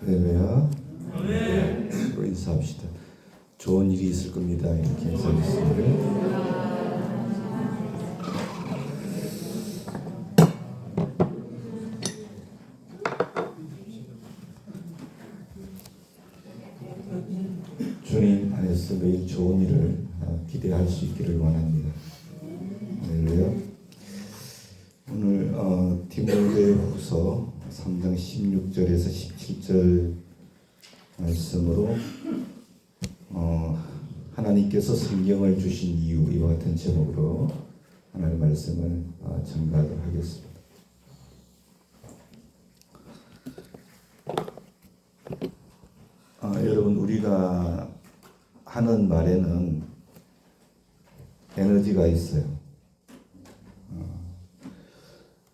할렐루야. 서로 인사합시다. 좋은 일이 있을 겁니다. 이렇게 인사했습니다. 주님 안에서 매일 좋은 일을 기대할 수 있기를 원합니다. 할렐루야. 오늘 디모데후서 3장 16절에서 17절 말씀으로 하나님께서 성경을 주신 이유, 이와 같은 제목으로 하나님의 말씀을 전가하도록 하겠습니다. 여러분, 우리가 하는 말에는 에너지가 있어요.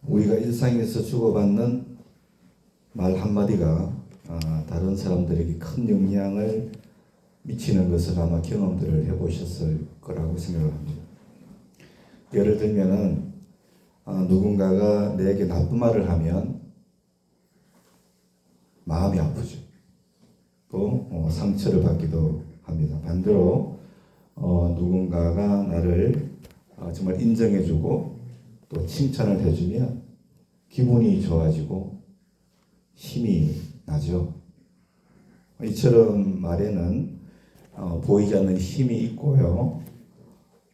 우리가 일상에서 주고받는 말 한마디가 다른 사람들에게 큰 영향을 미치는 것을 아마 경험들을 해보셨을 거라고 생각을 합니다. 예를 들면은 누군가가 내게 나쁜 말을 하면 마음이 아프죠. 또 상처를 받기도 합니다. 반대로 누군가가 나를 정말 인정해주고 또 칭찬을 해주면 기분이 좋아지고 힘이 나죠. 이처럼 말에는 보이지 않는 힘이 있고요,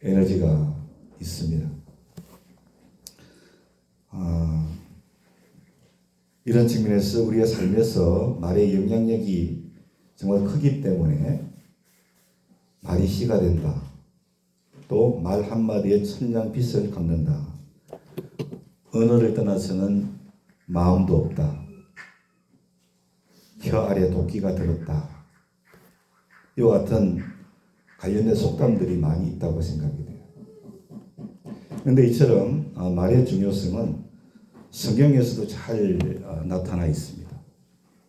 에너지가 있습니다. 이런 측면에서 우리의 삶에서 말의 영향력이 정말 크기 때문에 말이 씨가 된다. 또 말 한마디에 천냥 빛을 갚는다. 언어를 떠나서는 마음도 없다. 혀 아래 도끼가 들었다. 이와 같은 관련된 속담들이 많이 있다고 생각이 돼요. 그런데 이처럼 말의 중요성은 성경에서도 잘 나타나 있습니다.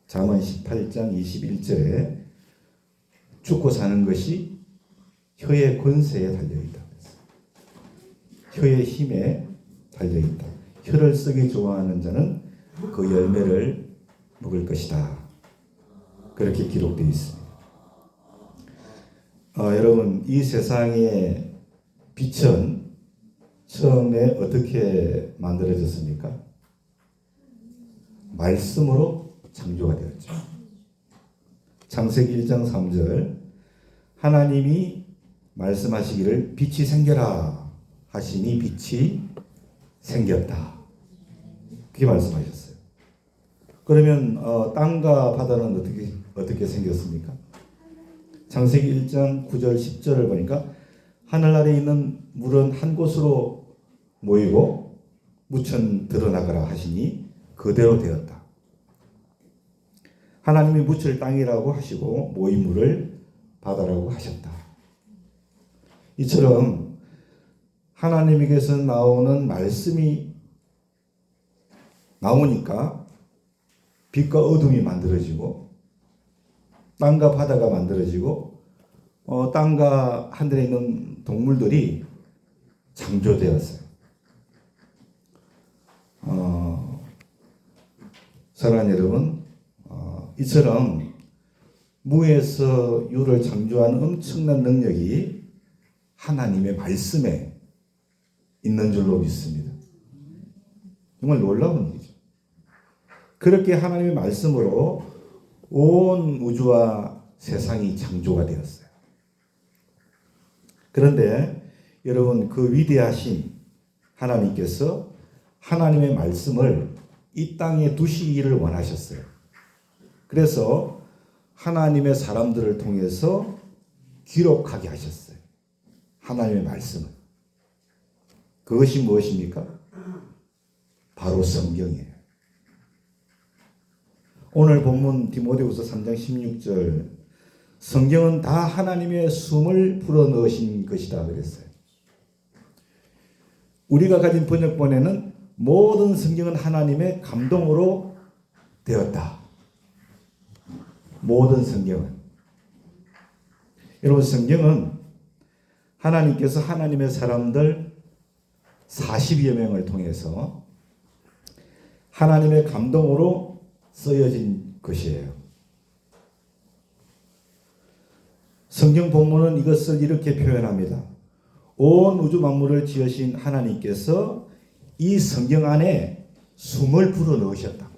잠언 18장 21절에 죽고 사는 것이 혀의 권세에 달려있다. 혀의 힘에 달려있다. 혀를 쓰기 좋아하는 자는 그 열매를 먹을 것이다. 그렇게 기록되어 있습니다. 여러분, 이 세상의 빛은 처음에 어떻게 만들어졌습니까? 말씀으로 창조가 되었죠. 창세기 1장 3절, 하나님이 말씀하시기를 빛이 생겨라 하시니 빛이 생겼다. 그렇게 말씀하셨어요. 그러면 땅과 바다는 어떻게 생겼습니까? 창세기 1장 9절 10절을 보니까 하늘 아래 있는 물은 한 곳으로 모이고 묻천 드러나거라 하시니 그대로 되었다. 하나님이 묻힐 땅이라고 하시고 모인 물을 바다라고 하셨다. 이처럼 하나님에게서 나오는 말씀이 나오니까 빛과 어둠이 만들어지고 땅과 바다가 만들어지고 땅과 하늘에 있는 동물들이 창조되었어요. 사랑하는 여러분, 이처럼 무에서 유를 창조하는 엄청난 능력이 하나님의 말씀에 있는 줄로 믿습니다. 정말 놀라운 일이죠. 그렇게 하나님의 말씀으로 온 우주와 세상이 창조가 되었어요. 그런데 여러분, 그 위대하신 하나님께서 하나님의 말씀을 이 땅에 두시기를 원하셨어요. 그래서 하나님의 사람들을 통해서 기록하게 하셨어요. 하나님의 말씀을. 그것이 무엇입니까? 바로 성경이에요. 오늘 본문 디모데후서 3장 16절, 성경은 다 하나님의 숨을 불어넣으신 것이다 그랬어요. 우리가 가진 번역본에는 모든 성경은 하나님의 감동으로 되었다. 모든 성경은. 여러분, 성경은 하나님께서 하나님의 사람들 40여 명을 통해서 하나님의 감동으로 쓰여진 것이에요. 성경 본문은 이것을 이렇게 표현합니다. 온 우주 만물을 지으신 하나님께서 이 성경 안에 숨을 불어 넣으셨다고.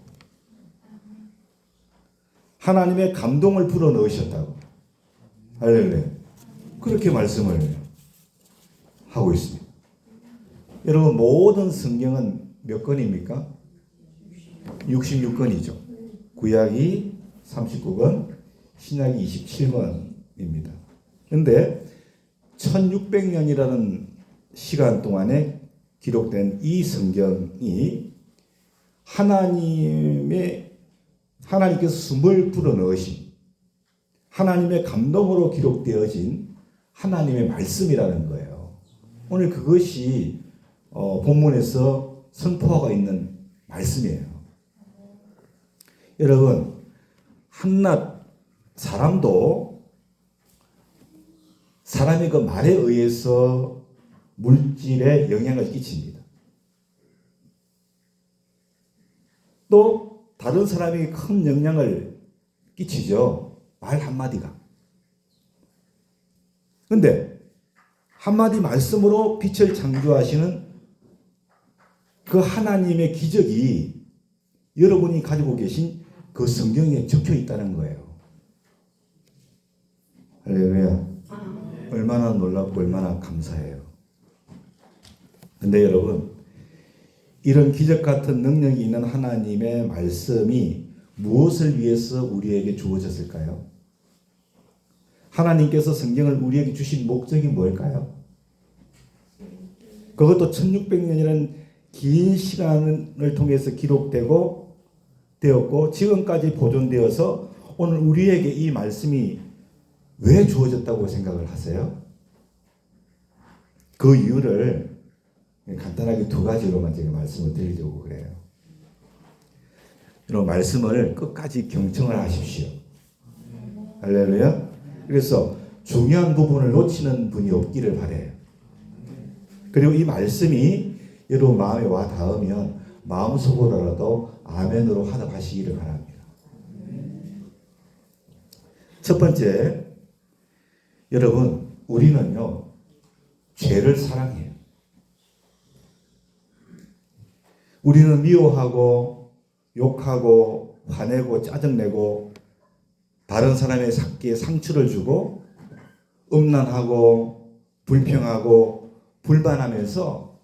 하나님의 감동을 불어 넣으셨다고. 할렐루야. 그렇게 말씀을 하고 있습니다. 여러분, 모든 성경은 몇 권입니까? 66권이죠. 구약이 39권, 신약이 27권입니다. 그런데 1600년이라는 시간 동안에 기록된 이 성경이 하나님께서 숨을 불어넣으신 하나님의 감동으로 기록되어진 하나님의 말씀이라는 거예요. 오늘 그것이 본문에서 선포하고 있는 말씀이에요. 여러분, 한낱 사람도 사람의 그 말에 의해서 물질에 영향을 끼칩니다. 또 다른 사람에게 큰 영향을 끼치죠. 말 한마디가. 그런데 한마디 말씀으로 빛을 창조하시는 그 하나님의 기적이 여러분이 가지고 계신 그 성경에 적혀 있다는 거예요. 할렐루야. 얼마나 놀랍고 얼마나 감사해요. 근데 여러분, 이런 기적 같은 능력이 있는 하나님의 말씀이 무엇을 위해서 우리에게 주어졌을까요? 하나님께서 성경을 우리에게 주신 목적이 뭘까요? 그것도 1600년이라는 긴 시간을 통해서 기록되었고 지금까지 보존되어서 오늘 우리에게 이 말씀이 왜 주어졌다고 생각을 하세요? 그 이유를 간단하게 두 가지로만 제가 말씀을 드리려고 그래요. 여러분, 말씀을 끝까지 경청을 하십시오. 할렐루야. 그래서 중요한 부분을 놓치는 분이 없기를 바라요. 그리고 이 말씀이 여러분 마음에 와 닿으면 마음속으로라도 아멘으로 화답하시기를 바랍니다. 첫 번째, 여러분, 우리는요, 죄를 사랑해요. 우리는 미워하고, 욕하고, 화내고, 짜증내고, 다른 사람의 삶에 상처를 주고, 음란하고, 불평하고, 불만하면서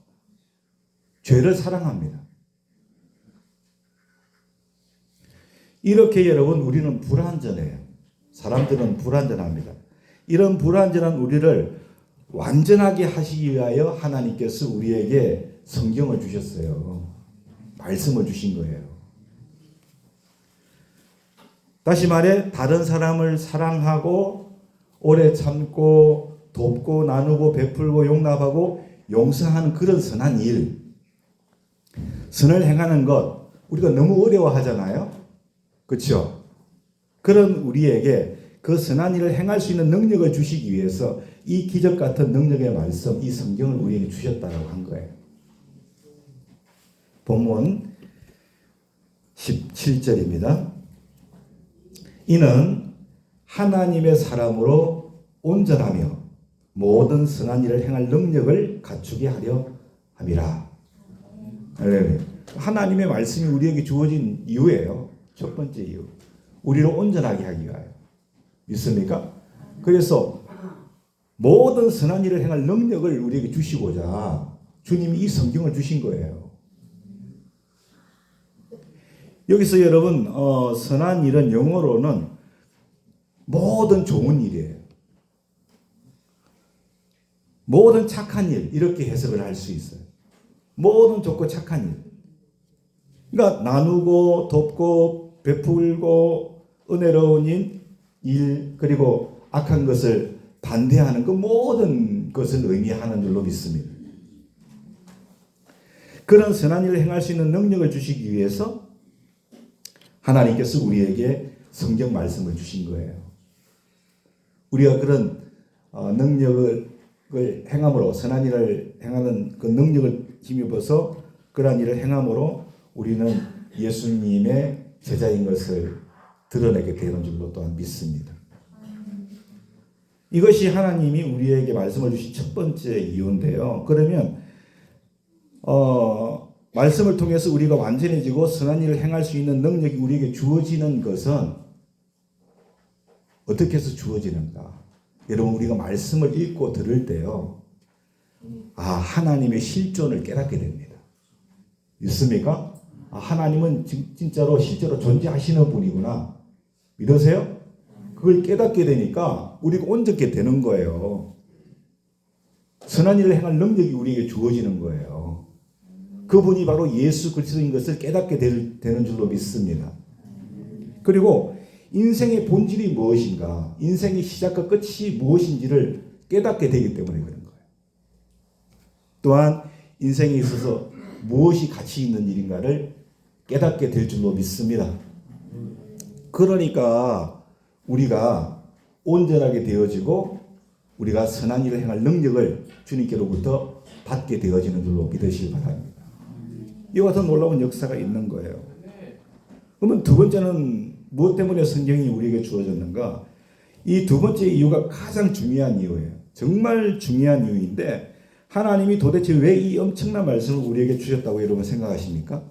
죄를 사랑합니다. 이렇게 여러분, 우리는 불완전해요. 사람들은 불완전합니다. 이런 불완전한 우리를 완전하게 하시기 위하여 하나님께서 우리에게 성경을 주셨어요. 말씀을 주신 거예요. 다시 말해, 다른 사람을 사랑하고 오래 참고 돕고 나누고 베풀고 용납하고 용서하는 그런 선한 일, 선을 행하는 것 우리가 너무 어려워하잖아요. 그렇죠? 그런 우리에게 그 선한 일을 행할 수 있는 능력을 주시기 위해서 이 기적 같은 능력의 말씀, 이 성경을 우리에게 주셨다고 한 거예요. 본문 17절입니다. 이는 하나님의 사람으로 온전하며 모든 선한 일을 행할 능력을 갖추게 하려 함이라. 하나님의 말씀이 우리에게 주어진 이유예요. 첫 번째 이유. 우리를 온전하게 하기 위하여. 믿습니까? 그래서 모든 선한 일을 행할 능력을 우리에게 주시고자 주님이 이 성경을 주신 거예요. 여기서 여러분, 선한 일은 영어로는 모든 좋은 일이에요. 모든 착한 일, 이렇게 해석을 할 수 있어요. 모든 좋고 착한 일. 그러니까 나누고 돕고 베풀고 은혜로운 일, 그리고 악한 것을 반대하는 그 모든 것을 의미하는 줄로 믿습니다. 그런 선한 일을 행할 수 있는 능력을 주시기 위해서 하나님께서 우리에게 성경 말씀을 주신 거예요. 우리가 그런 능력을 행함으로, 선한 일을 행하는 그 능력을 힘입어서 그러한 일을 행함으로 우리는 예수님의 제자인 것을 드러내게 되는 줄로 또한 믿습니다. 이것이 하나님이 우리에게 말씀을 주신 첫 번째 이유인데요. 그러면 말씀을 통해서 우리가 완전해지고 선한 일을 행할 수 있는 능력이 우리에게 주어지는 것은 어떻게 해서 주어지는가? 여러분, 우리가 말씀을 읽고 들을 때요, 하나님의 실존을 깨닫게 됩니다. 있습니까? 하나님은 진짜로 실제로 존재하시는 분이구나. 믿으세요? 그걸 깨닫게 되니까 우리가 온전케 되는 거예요. 선한 일을 행할 능력이 우리에게 주어지는 거예요. 그분이 바로 예수 그리스도인 것을 깨닫게 되는 줄로 믿습니다. 그리고 인생의 본질이 무엇인가, 인생의 시작과 끝이 무엇인지를 깨닫게 되기 때문에 그런 거예요. 또한 인생에 있어서 무엇이 가치 있는 일인가를 깨닫게 될 줄로 믿습니다. 그러니까 우리가 온전하게 되어지고 우리가 선한 일을 행할 능력을 주님께로부터 받게 되어지는 줄로 믿으시기 바랍니다. 이와 같은 놀라운 역사가 있는 거예요. 그러면 두 번째는 무엇 때문에 성경이 우리에게 주어졌는가? 이 두 번째 이유가 가장 중요한 이유예요. 정말 중요한 이유인데 하나님이 도대체 왜 이 엄청난 말씀을 우리에게 주셨다고 여러분 생각하십니까?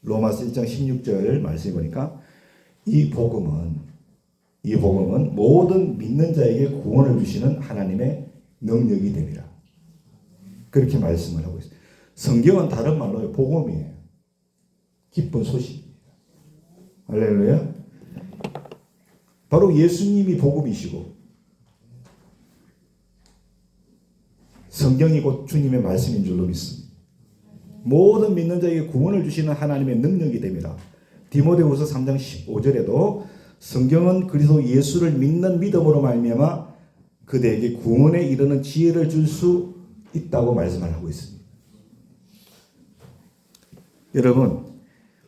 로마서 1장 16절 말씀해 보니까 이 복음은 모든 믿는 자에게 구원을 주시는 하나님의 능력이 됨이라. 그렇게 말씀을 하고 있어요. 성경은 다른 말로 복음이에요. 기쁜 소식입니다. 할렐루야. 바로 예수님이 복음이시고 성경이 곧 주님의 말씀인 줄로 믿습니다. 모든 믿는 자에게 구원을 주시는 하나님의 능력이 됩니다. 디모데후서 3장 15절에도 성경은 그리스도 예수를 믿는 믿음으로 말미암아 그대에게 구원에 이르는 지혜를 줄 수 있다고 말씀을 하고 있습니다. 여러분,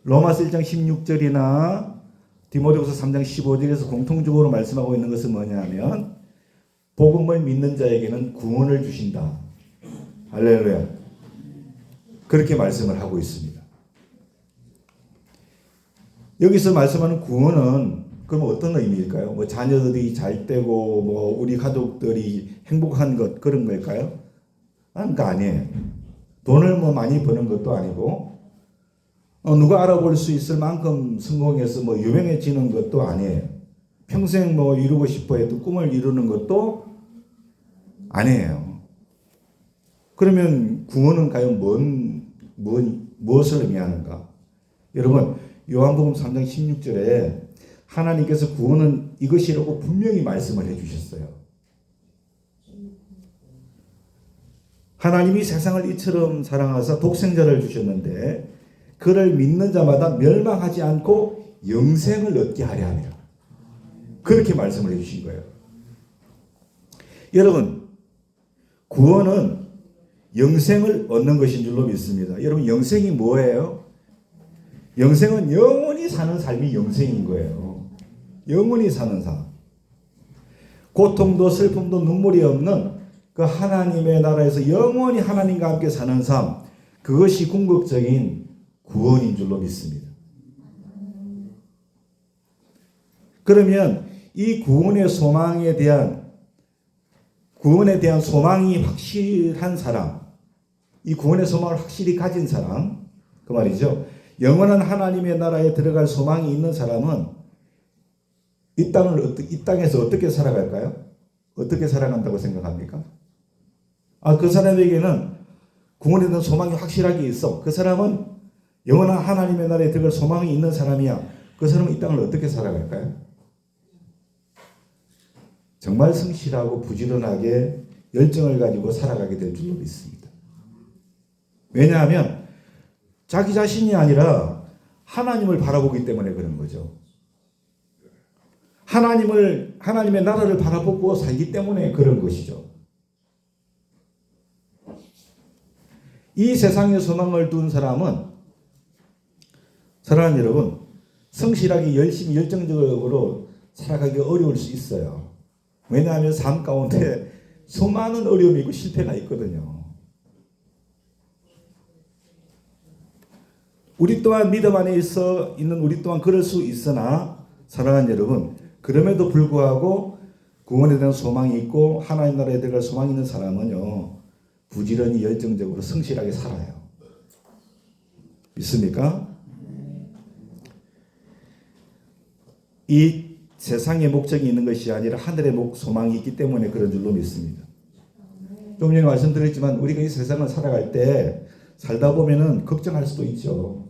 로마서 1장 16절이나 디모데후서 3장 15절에서 공통적으로 말씀하고 있는 것은 뭐냐면 복음을 믿는 자에게는 구원을 주신다. 할렐루야. 그렇게 말씀을 하고 있습니다. 여기서 말씀하는 구원은 그럼 어떤 의미일까요? 뭐 자녀들이 잘 되고 뭐 우리 가족들이 행복한 것 그런 걸까요? 그러니까 아니에요. 돈을 뭐 많이 버는 것도 아니고 누가 알아볼 수 있을 만큼 성공해서 뭐 유명해지는 것도 아니에요. 평생 뭐 이루고 싶어 해도 꿈을 이루는 것도 아니에요. 그러면 구원은 과연 무엇을 의미하는가? 여러분, 요한복음 3장 16절에 하나님께서 구원은 이것이라고 분명히 말씀을 해주셨어요. 하나님이 세상을 이처럼 사랑하사 독생자를 주셨는데 그를 믿는 자마다 멸망하지 않고 영생을 얻게 하려 함이라. 그렇게 말씀을 해주신 거예요. 여러분, 구원은 영생을 얻는 것인 줄로 믿습니다. 여러분, 영생이 뭐예요? 영생은 영원히 사는 삶이 영생인 거예요. 영원히 사는 삶. 고통도 슬픔도 눈물이 없는 그 하나님의 나라에서 영원히 하나님과 함께 사는 삶. 그것이 궁극적인 구원인 줄로 믿습니다. 그러면 이 구원의 대한 소망이 확실한 사람, 이 구원의 소망을 확실히 가진 사람, 그 말이죠. 영원한 하나님의 나라에 들어갈 소망이 있는 사람은 이 땅에서 어떻게 살아갈까요? 어떻게 살아간다고 생각합니까? 그 사람에게는 구원에 대한 소망이 확실하게 있어. 그 사람은 영원한 하나님의 나라에 들어갈 소망이 있는 사람이야. 그 사람은 이 땅을 어떻게 살아갈까요? 정말 성실하고 부지런하게 열정을 가지고 살아가게 될 줄로 믿습니다. 왜냐하면 자기 자신이 아니라 하나님을 바라보기 때문에 그런 거죠. 하나님의 나라를 바라보고 살기 때문에 그런 것이죠. 이 세상에 소망을 둔 사람은, 사랑하는 여러분, 성실하게 열심히 열정적으로 살아가기 어려울 수 있어요. 왜냐하면 삶 가운데 수많은 어려움이 있고 실패가 있거든요. 우리 또한 믿음 안에 있는 우리 또한 그럴 수 있으나 사랑하는 여러분, 그럼에도 불구하고 구원에 대한 소망이 있고 하나님 나라에 들어갈 소망이 있는 사람은요, 부지런히 열정적으로 성실하게 살아요. 믿습니까? 이 세상의 목적이 있는 것이 아니라 하늘의 소망이 있기 때문에 그런 줄로 믿습니다. 좀 전에 말씀드렸지만 우리가 이 세상을 살아갈 때 살다 보면은 걱정할 수도 있죠.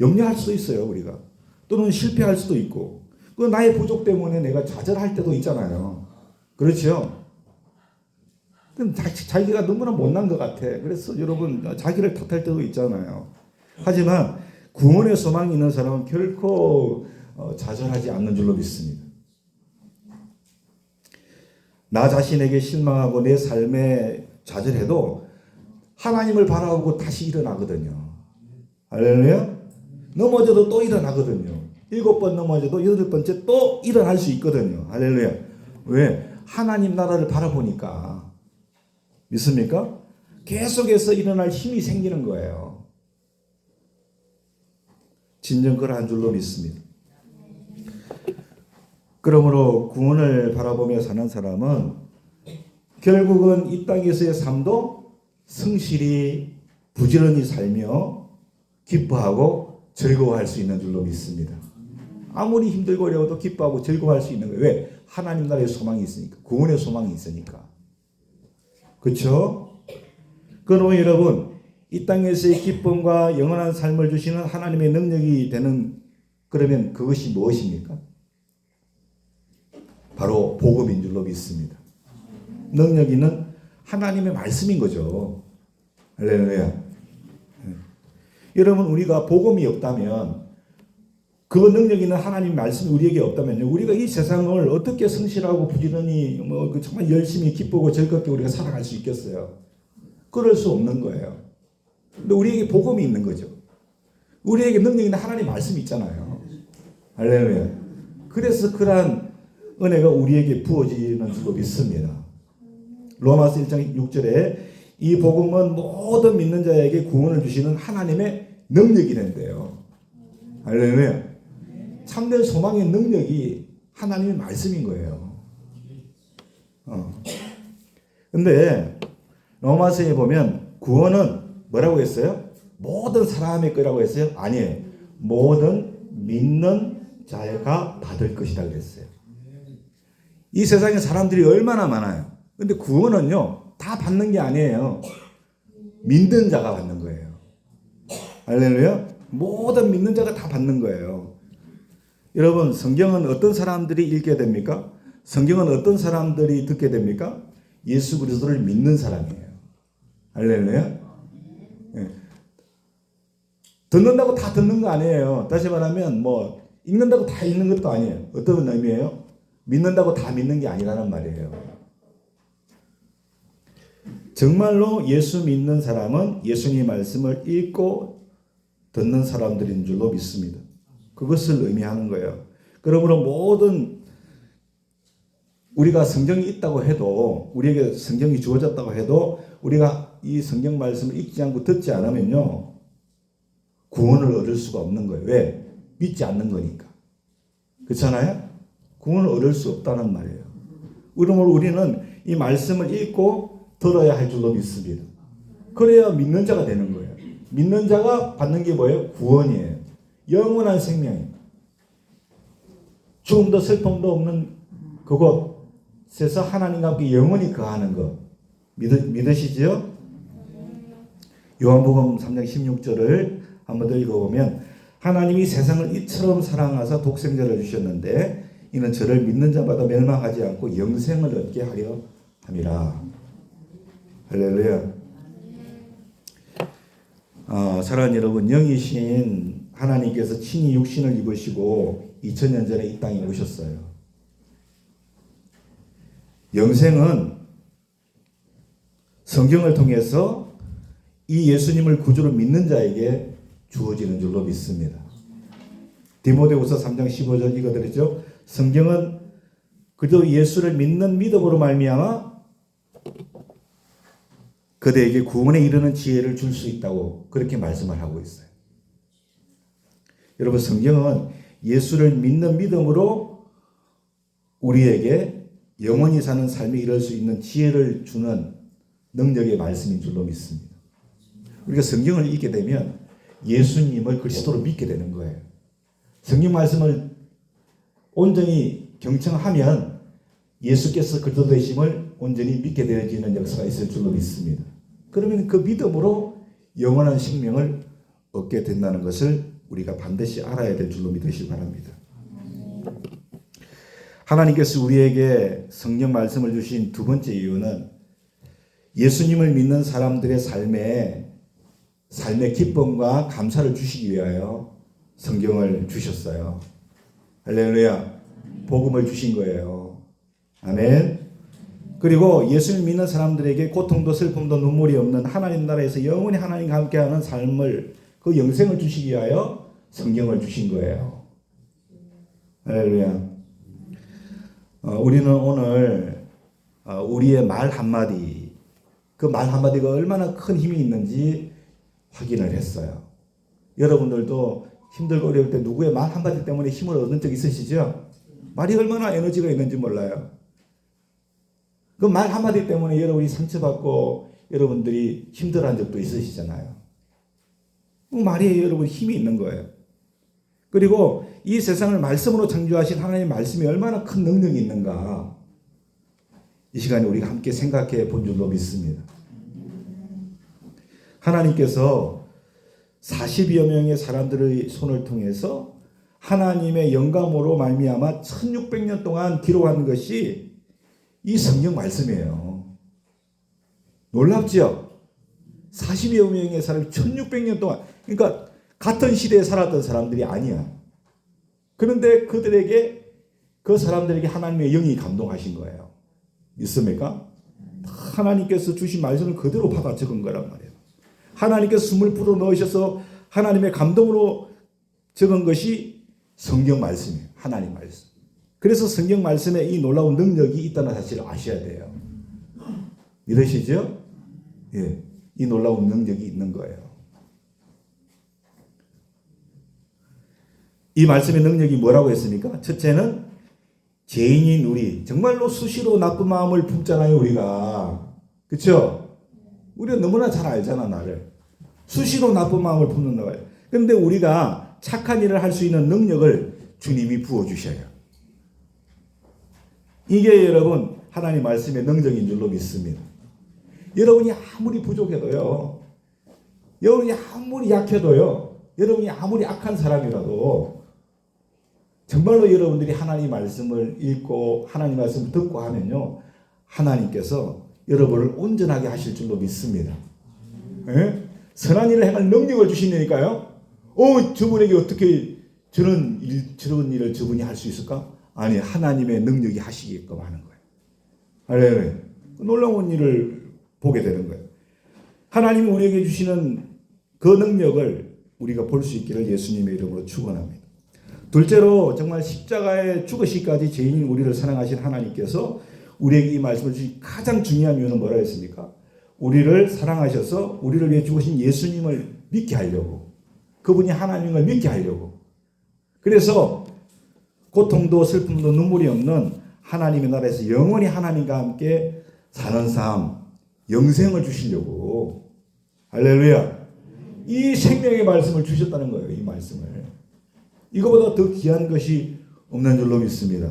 염려할 수도 있어요, 우리가. 또는 실패할 수도 있고. 그 나의 부족 때문에 내가 좌절할 때도 있잖아요. 그렇죠? 그럼 자기가 너무나 못난 것 같아. 그래서 여러분 자기를 탓할 때도 있잖아요. 하지만 구원의 소망이 있는 사람은 결코 좌절하지 않는 줄로 믿습니다. 나 자신에게 실망하고 내 삶에 좌절해도 하나님을 바라보고 다시 일어나거든요. 할렐루야. 넘어져도 또 일어나거든요. 7번 넘어져도 8번째 또 일어날 수 있거든요. 할렐루야. 왜? 하나님 나라를 바라보니까. 믿습니까? 계속해서 일어날 힘이 생기는 거예요. 진정 그러한 줄로 믿습니다. 그러므로 구원을 바라보며 사는 사람은 결국은 이 땅에서의 삶도 성실히 부지런히 살며 기뻐하고 즐거워할 수 있는 줄로 믿습니다. 아무리 힘들고 어려워도 기뻐하고 즐거워할 수 있는 거예요. 왜? 하나님 나라의 소망이 있으니까. 구원의 소망이 있으니까. 그렇죠? 그러면 여러분, 이 땅에서의 기쁨과 영원한 삶을 주시는 하나님의 능력이 되는, 그러면 그것이 무엇입니까? 바로 복음인 줄로 믿습니다. 능력 있는 하나님의 말씀인 거죠. 할렐루야. 여러분, 우리가 복음이 없다면, 그 능력 있는 하나님의 말씀이 우리에게 없다면요, 우리가 이 세상을 어떻게 성실하고 부지런히 정말 열심히 기쁘고 즐겁게 우리가 살아갈 수 있겠어요? 그럴 수 없는 거예요. 근데 우리에게 복음이 있는 거죠. 우리에게 능력 있는 하나님의 말씀이 있잖아요. 할렐루야. 그래서 그러한 은혜가 우리에게 부어지는 줄로 믿습니다. 로마서 1장 6절에 이 복음은 모든 믿는 자에게 구원을 주시는 하나님의 능력이 된대요. 할렐루야. 참된 소망의 능력이 하나님의 말씀인 거예요. 근데 로마서에 보면 구원은 뭐라고 했어요? 모든 사람의 거라고 했어요? 아니에요. 모든 믿는 자가 받을 것이다 그랬어요. 이 세상에 사람들이 얼마나 많아요. 근데 구원은요, 다 받는 게 아니에요. 믿는 자가 받는 거예요. 할렐루야. 모든 믿는 자가 다 받는 거예요. 여러분, 성경은 어떤 사람들이 읽게 됩니까? 성경은 어떤 사람들이 듣게 됩니까? 예수 그리스도를 믿는 사람이에요. 할렐루야. 네. 듣는다고 다 듣는 거 아니에요. 다시 말하면 읽는다고 다 읽는 것도 아니에요. 어떤 의미예요? 믿는다고 다 믿는 게 아니라는 말이에요. 정말로 예수 믿는 사람은 예수님의 말씀을 읽고 듣는 사람들인 줄로 믿습니다. 그것을 의미하는 거예요. 그러므로 모든 우리가 성경이 있다고 해도, 우리에게 성경이 주어졌다고 해도 우리가 이 성경 말씀을 읽지 않고 듣지 않으면요, 구원을 얻을 수가 없는 거예요. 왜? 믿지 않는 거니까. 그렇잖아요? 구원을 얻을 수 없다는 말이에요. 그러므로 우리는 이 말씀을 읽고 들어야 할 줄로 믿습니다. 그래야 믿는 자가 되는 거예요. 믿는 자가 받는 게 뭐예요? 구원이에요. 영원한 생명이에요. 죽음도 슬픔도 없는 그곳에서 하나님과 함께 영원히 거하는 것. 믿으시죠? 요한복음 3장 16절을 한번 더 읽어보면, 하나님이 세상을 이처럼 사랑하사 독생자를 주셨는데 이는 저를 믿는 자마다 멸망하지 않고 영생을 얻게 하려 함이라. 할렐루야. 사랑하는 여러분, 영이신 하나님께서 친히 육신을 입으시고 2000년 전에 이 땅에 오셨어요. 영생은 성경을 통해서 이 예수님을 구주로 믿는 자에게 주어지는 줄로 믿습니다. 디모데후서 3장 15절 읽어드렸죠. 성경은 그저 예수를 믿는 믿음으로 말미암아 그대에게 구원에 이르는 지혜를 줄 수 있다고 그렇게 말씀을 하고 있어요. 여러분, 성경은 예수를 믿는 믿음으로 우리에게 영원히 사는 삶에 이룰 수 있는 지혜를 주는 능력의 말씀인 줄로 믿습니다. 우리가 성경을 읽게 되면 예수님을 그리스도로 믿게 되는 거예요. 성경 말씀을 온전히 경청하면 예수께서 그리스도 되심을 온전히 믿게 되어지는 역사가 있을 줄로 믿습니다. 그러면 그 믿음으로 영원한 생명을 얻게 된다는 것을 우리가 반드시 알아야 될 줄로 믿으시기 바랍니다. 하나님께서 우리에게 성경 말씀을 주신 두 번째 이유는 예수님을 믿는 사람들의 삶의 기쁨과 감사를 주시기 위하여 성경을 주셨어요. 할렐루야. 복음을 주신 거예요. 아멘. 그리고 예수를 믿는 사람들에게 고통도 슬픔도 눈물이 없는 하나님 나라에서 영원히 하나님과 함께하는 삶을, 그 영생을 주시기 위하여 성경을 주신 거예요. 할렐루야. 우리는 오늘 우리의 말 한마디, 그 말 한마디가 얼마나 큰 힘이 있는지 확인을 했어요. 여러분들도 힘들고 어려울 때 누구의 말 한마디 때문에 힘을 얻은 적 있으시죠? 말이 얼마나 에너지가 있는지 몰라요. 그 말 한마디 때문에 여러분이 상처받고 여러분들이 힘들어한 적도 있으시잖아요. 그 말이 여러분 힘이 있는 거예요. 그리고 이 세상을 말씀으로 창조하신 하나님의 말씀이 얼마나 큰 능력이 있는가, 이 시간에 우리가 함께 생각해 본 줄로 믿습니다. 하나님께서 40여 명의 사람들의 손을 통해서 하나님의 영감으로 말미암아 1600년 동안 기록한 것이 이 성경 말씀이에요. 놀랍죠? 40여 명의 사람이 1600년 동안, 그러니까 같은 시대에 살았던 사람들이 아니야. 그런데 그 사람들에게 하나님의 영이 감동하신 거예요. 믿습니까? 하나님께서 주신 말씀을 그대로 받아 적은 거란 말이에요. 하나님께서 숨을 불어 넣으셔서 하나님의 감동으로 적은 것이 성경 말씀이에요. 하나님 말씀. 그래서 성경 말씀에 이 놀라운 능력이 있다는 사실을 아셔야 돼요. 믿으시죠? 예, 이 놀라운 능력이 있는 거예요. 이 말씀의 능력이 뭐라고 했습니까? 첫째는 죄인인 우리, 정말로 수시로 나쁜 마음을 품잖아요, 우리가. 그렇죠? 우리가 너무나 잘 알잖아, 나를. 수시로 나쁜 마음을 품는 거예요. 그런데 우리가 착한 일을 할 수 있는 능력을 주님이 부어주셔요. 이게 여러분 하나님 말씀의 능력인 줄로 믿습니다. 여러분이 아무리 부족해도요, 여러분이 아무리 약해도요, 여러분이 아무리 악한 사람이라도 정말로 여러분들이 하나님 말씀을 읽고 하나님 말씀을 듣고 하면요, 하나님께서 여러분을 온전하게 하실 줄로 믿습니다. 예? 선한 일을 행할 능력을 주시니까요. 저분에게 어떻게 저런 일을 저분이 할 수 있을까? 아니, 하나님의 능력이 하시게끔 하는 거예요. 할렐루야. 놀라운 일을 보게 되는 거예요. 하나님이 우리에게 주시는 그 능력을 우리가 볼 수 있기를 예수님의 이름으로 축원합니다. 둘째로 정말 십자가에 죽으시기까지 죄인인 우리를 사랑하신 하나님께서 우리에게 이 말씀을 주신 가장 중요한 이유는 뭐라 했습니까? 우리를 사랑하셔서 우리를 위해 죽으신 예수님을 믿게 하려고, 그분이 하나님을 믿게 하려고, 그래서 고통도 슬픔도 눈물이 없는 하나님의 나라에서 영원히 하나님과 함께 사는 삶, 영생을 주시려고, 할렐루야, 이 생명의 말씀을 주셨다는 거예요. 이 말씀을. 이거보다 더 귀한 것이 없는 줄로 믿습니다.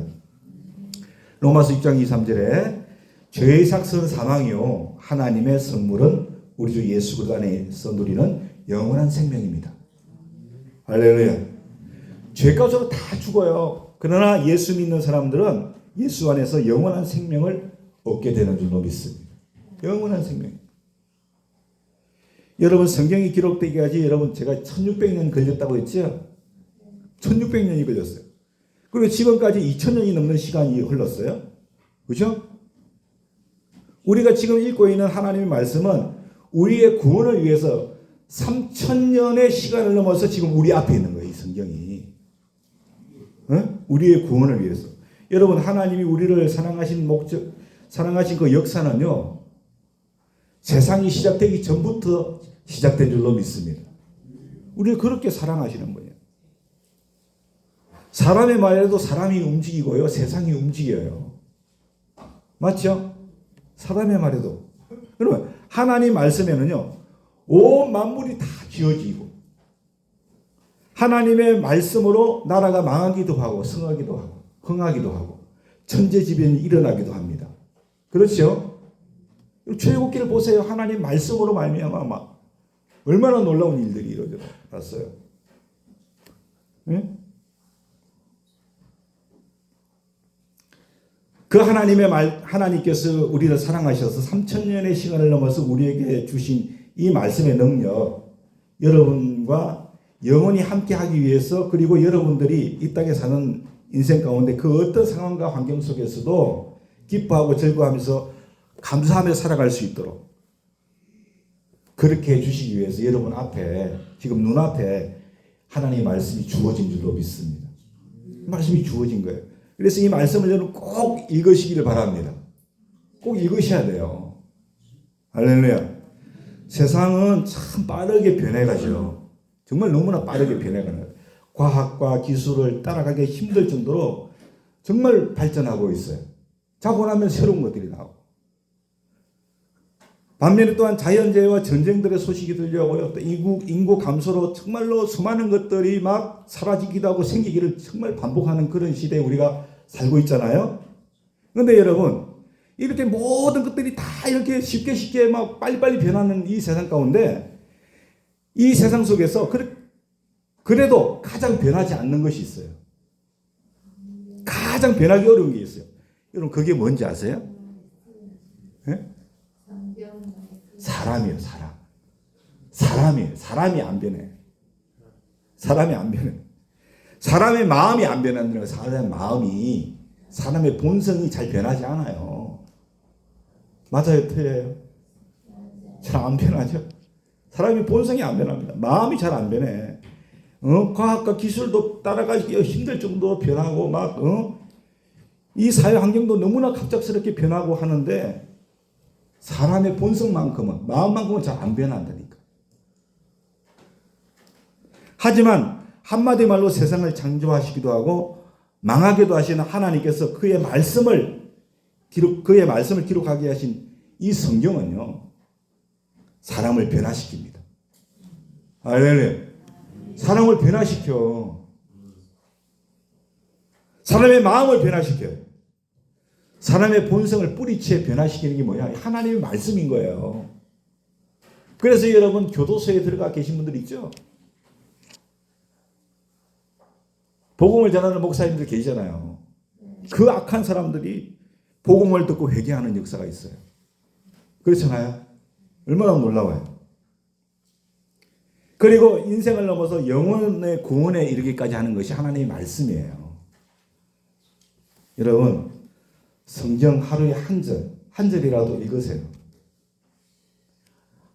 로마서 6장 2, 3절에 죄의 삭은 사망이요 하나님의 선물은 우리 주 예수 그리스도 안에서 누리는 영원한 생명입니다. 할렐루야. 죄값으로 다 죽어요. 그러나 예수 믿는 사람들은 예수 안에서 영원한 생명을 얻게 되는 줄로 믿습니다. 영원한 생명. 여러분, 성경이 기록되기까지 여러분 제가 1600년 걸렸다고 했죠? 1600년이 걸렸어요. 그리고 지금까지 2000년이 넘는 시간이 흘렀어요. 그렇죠? 우리가 지금 읽고 있는 하나님의 말씀은 우리의 구원을 위해서 3000년의 시간을 넘어서 지금 우리 앞에 있는 거예요. 이 성경이. 우리의 구원을 위해서. 여러분, 하나님이 우리를 사랑하신 목적, 사랑하신 그 역사는요, 세상이 시작되기 전부터 시작된 줄로 믿습니다. 우리를 그렇게 사랑하시는 거예요. 사람의 말에도 사람이 움직이고요. 세상이 움직여요. 맞죠? 사람의 말에도. 여러분, 하나님 말씀에는요, 온 만물이 다 지어지고, 하나님의 말씀으로 나라가 망하기도 하고, 성하기도 하고, 흥하기도 하고, 천재지변이 일어나기도 합니다. 그렇죠? 출애굽기를 보세요. 하나님 말씀으로 말미암아 막 얼마나 놀라운 일들이 일어났어요. 네? 그 하나님의 하나님께서 우리를 사랑하셔서 3000년의 시간을 넘어서 우리에게 주신 이 말씀의 능력, 여러분과 영원히 함께 하기 위해서, 그리고 여러분들이 이 땅에 사는 인생 가운데 그 어떤 상황과 환경 속에서도 기뻐하고 즐거워하면서 감사하며 살아갈 수 있도록 그렇게 해주시기 위해서 여러분 앞에, 지금 눈앞에 하나님의 말씀이 주어진 줄로 믿습니다. 말씀이 주어진 거예요. 그래서 이 말씀을 여러분 꼭 읽으시기를 바랍니다. 꼭 읽으셔야 돼요. 할렐루야. 세상은 참 빠르게 변해가죠. 정말 너무나 빠르게 변해가는, 과학과 기술을 따라가기 힘들 정도로 정말 발전하고 있어요. 자고 나면 새로운 것들이 나오고. 반면에 또한 자연재해와 전쟁들의 소식이 들려오고요. 또 인구 감소로 정말로 수많은 것들이 막 사라지기도 하고 생기기를 정말 반복하는 그런 시대에 우리가 살고 있잖아요. 그런데 여러분, 이렇게 모든 것들이 다 이렇게 쉽게 막 빨리빨리 변하는 이 세상 가운데, 이 세상 속에서 그래도 가장 변하지 않는 것이 있어요. 가장 변하기 어려운 게 있어요. 여러분, 그게 뭔지 아세요? 네? 사람이에요, 사람. 사람이에요. 사람이 안 변해. 사람이 안 변해. 사람의 마음이 안 변한다는 거예요. 사람의 마음이, 사람의 본성이 잘 변하지 않아요. 맞아요, 틀려요? 잘 안 변하죠? 사람의 본성이 안 변합니다. 마음이 잘 안 변해. 과학과 기술도 따라가기 힘들 정도로 변하고 이 사회 환경도 너무나 갑작스럽게 변하고 하는데 사람의 본성만큼은, 마음만큼은 잘 안 변한다니까. 하지만 한마디 말로 세상을 창조하시기도 하고 망하게도 하시는 하나님께서 그의 말씀을 기록하게 하신 이 성경은요, 사람을 변화시킵니다. 할렐루야. 사람을 변화시켜. 사람의 마음을 변화시켜요. 사람의 본성을 뿌리채 변화시키는 게 뭐냐? 하나님의 말씀인 거예요. 그래서 여러분, 교도소에 들어가 계신 분들 있죠? 복음을 전하는 목사님들 계시잖아요. 그 악한 사람들이 복음을 듣고 회개하는 역사가 있어요. 그렇잖아요. 얼마나 놀라워요. 그리고 인생을 넘어서 영혼의 구원에 이르기까지 하는 것이 하나님의 말씀이에요. 여러분, 성경 하루에 한 절이라도 읽으세요.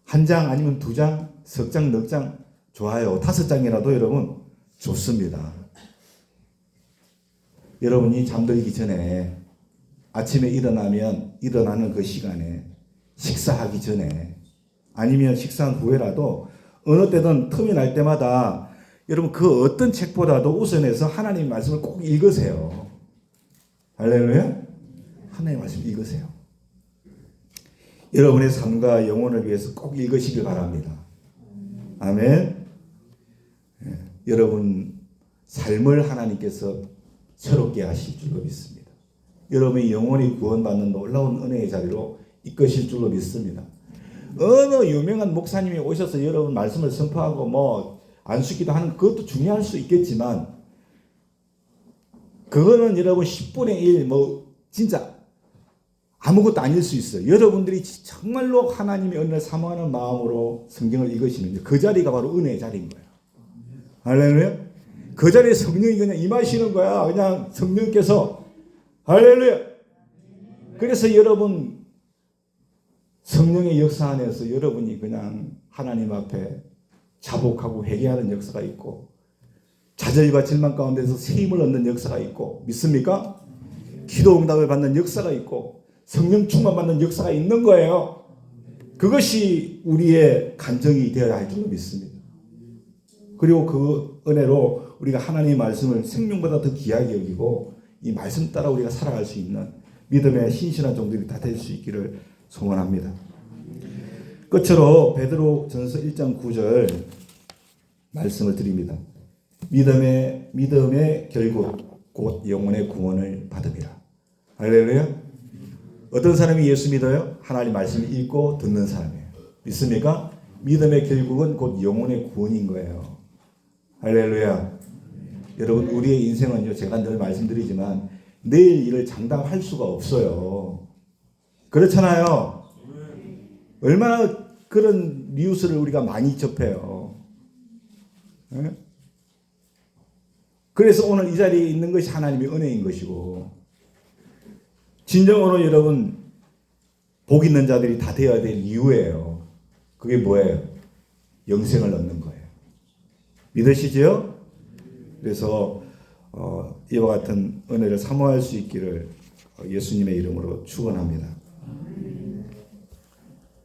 한 장 아니면 2장, 석 장, 넉 장 좋아요. 5장이라도 여러분 좋습니다. 여러분이 잠들기 전에, 아침에 일어나는 그 시간에, 식사하기 전에, 아니면 식사한 후에라도 어느 때든 틈이 날 때마다 여러분 그 어떤 책보다도 우선해서 하나님의 말씀을 꼭 읽으세요. 할렐루야. 하나님의 말씀 읽으세요. 여러분의 삶과 영혼을 위해서 꼭 읽으시길 바랍니다. 아멘. 여러분 삶을 하나님께서 새롭게 하실 줄로 믿습니다. 여러분의 영혼이 구원받는 놀라운 은혜의 자리로 이끄실 줄로 믿습니다. 어느 유명한 목사님이 오셔서 여러분 말씀을 선포하고 안수기도 하는 그것도 중요할 수 있겠지만, 그거는 여러분 10분의 1 진짜 아무것도 아닐 수 있어요. 여러분들이 정말로 하나님의 은혜를 사모하는 마음으로 성경을 읽으시면 그 자리가 바로 은혜의 자리인 거예요. 할렐루야. 그 자리에 성령이 그냥 임하시는 거야. 그냥 성령께서. 할렐루야. 그래서 여러분 성령의 역사 안에서 여러분이 그냥 하나님 앞에 자복하고 회개하는 역사가 있고, 좌절과 절망 가운데서 새 힘을 얻는 역사가 있고, 믿습니까? 기도 응답을 받는 역사가 있고, 성령 충만 받는 역사가 있는 거예요. 그것이 우리의 간증이 되어야 할 줄로 믿습니다. 그리고 그 은혜로 우리가 하나님의 말씀을 생명보다 더 귀하게 여기고 이 말씀 따라 우리가 살아갈 수 있는 믿음의 신실한 종들이 다 될 수 있기를 소원합니다. 끝으로 베드로전서 1장 9절 말씀을 드립니다. 믿음의 결국 곧 영혼의 구원을 받음이라. 할렐루야. 어떤 사람이 예수 믿어요? 하나님 말씀을 읽고 듣는 사람이에요. 믿습니까? 믿음의 결국은 곧 영혼의 구원인 거예요. 할렐루야. 여러분, 우리의 인생은요, 제가 늘 말씀드리지만 내일 일을 장담할 수가 없어요. 그렇잖아요. 얼마나 그런 뉴스를 우리가 많이 접해요. 네? 그래서 오늘 이 자리에 있는 것이 하나님의 은혜인 것이고, 진정으로 여러분 복 있는 자들이 다 되어야 될 이유예요. 그게 뭐예요? 영생을 얻는 거예요. 믿으시죠? 그래서 이와 같은 은혜를 사모할 수 있기를 예수님의 이름으로 축원합니다.